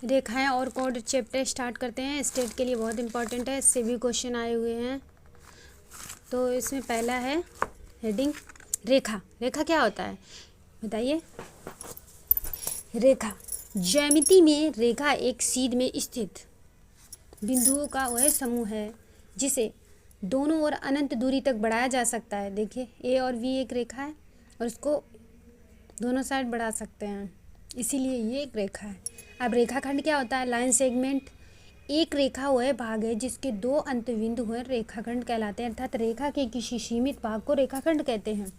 रेखाएं और code chapter start करते हैं। स्टेट के लिए बहुत इंपॉर्टेंट है, इससे भी क्वेश्चन आए हुए हैं। तो इसमें पहला है हेडिंग रेखा। रेखा क्या होता है बताइए। रेखा ज्यामिति में रेखा एक सीध में स्थित बिंदुओं का वह समूह है जिसे दोनों ओर अनंत दूरी तक बढ़ाया जा सकता है। देखिए ए और वी एक रेखा है और उसको दोनों साइड बढ़ा सकते हैं, इसीलिए ये एक रेखा है। अब रेखाखंड क्या होता है? लाइन सेगमेंट एक रेखा वह भाग है जिसके दो अंत बिंदु हुए रेखाखंड कहलाते हैं, अर्थात रेखा के किसी सीमित भाग को रेखाखंड कहते हैं।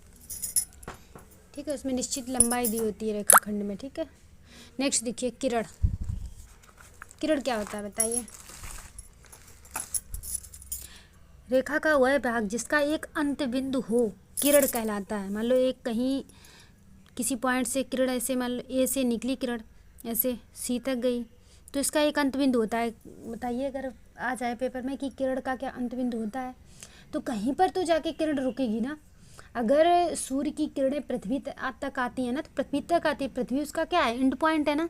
ठीक है, उसमें निश्चित लंबाई दी होती है रेखाखंड में। ठीक है, नेक्स्ट देखिए किरण। किरण क्या होता है बताइए। रेखा का वह भाग जिसका एक अंत बिंदु हो किरण कहलाता है। मान लो एक कहीं किसी पॉइंट से किरण ऐसे मान लो ए से निकली किरण ऐसे सी तक गई तो इसका एक अंत बिंदु होता है। बताइए अगर आ जाए पेपर में कि किरण का क्या अंत बिंदु होता है तो कहीं पर तो जाके किरण रुकेगी ना। अगर सूर्य की किरणें पृथ्वी तक आती है ना तो पृथ्वी तक आती है, पृथ्वी उसका क्या है? एंड पॉइंट है ना।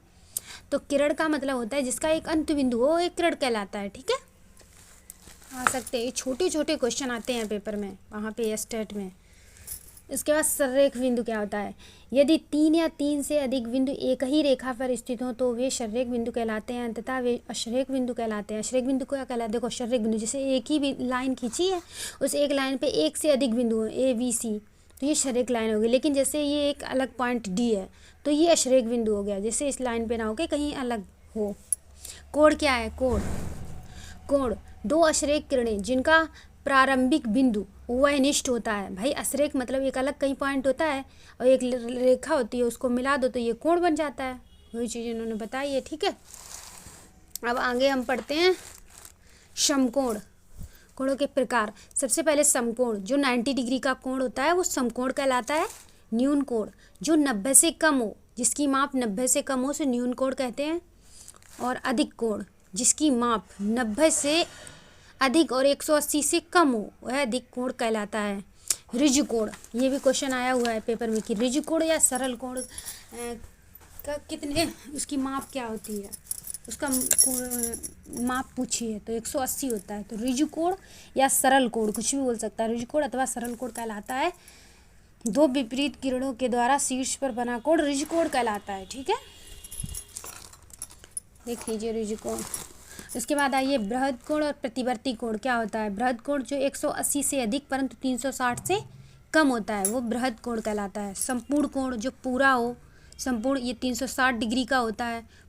तो किरण का मतलब होता है जिसका एक अंत बिंदु हो, एक किरण कहलाता है। ठीक है, आ सकते हैं छोटे छोटे क्वेश्चन आते हैं पेपर में वहाँ पे स्टेट में। इसके बाद सररेख बिंदु क्या होता है? यदि 3 या 3 से अधिक बिंदु एक ही रेखा पर स्थित हों तो वे सररेख बिंदु कहलाते हैं, अंततः वे अशरेख बिंदु कहलाते हैं। अशरेख बिंदु क्या कहलाते हैं? देखो सररेख बिंदु जैसे एक ही लाइन खींची है, उस एक लाइन पे एक से अधिक बिंदु हैं ए बी सी, तो ये सररेख लाइन होगी। लेकिन जैसे ये एक अलग पॉइंट डी है तो ये अशरेख बिंदु हो गया, जैसे इस लाइन पे ना होके कहीं अलग हो। कोण क्या है? कोण दो अशरेख किरणें जिनका प्रारंभिक बिंदु वहनिष्ठ होता है। भाई अशरेख मतलब एक अलग कहीं पॉइंट होता है और एक रेखा होती है, उसको मिला दो तो ये कोण बन जाता है। वही चीज़ इन्होंने बताई है। ठीक है, अब आगे हम पढ़ते हैं समकोण। कोणों के प्रकार। सबसे पहले समकोण जो 90 डिग्री का कोण होता है वो समकोण कहलाता है। न्यून कोण जो 90 से कम हो, जिसकी माप 90 से कम हो उसे न्यून कोण कहते हैं। और अधिक कोण जिसकी माप 90 से अधिक और 180 से कम हो वह अधिक कोण कहलाता है। ऋजु कोण, ये भी क्वेश्चन आया हुआ है पेपर में कि ऋजु कोण या सरल कोण का कितने उसकी माप क्या होती है, उसका माप पूछिए तो 180 होता है। तो ऋजु कोण या सरल कोण कुछ भी बोल सकता है, ऋजु कोण अथवा सरल कोण कहलाता है। दो विपरीत किरणों के द्वारा शीर्ष पर बना कोण ऋजु कोण कहलाता है। ठीक है, देख लीजिए ऋजु कोण। इसके बाद आइए बृहद कोण और प्रतिवर्ती कोण क्या होता है। बृहद कोण जो 180 से अधिक परंतु 360 से कम होता है वो बृहद कोण कहलाता है। संपूर्ण कोण जो पूरा हो, संपूर्ण ये 360 डिग्री का होता है,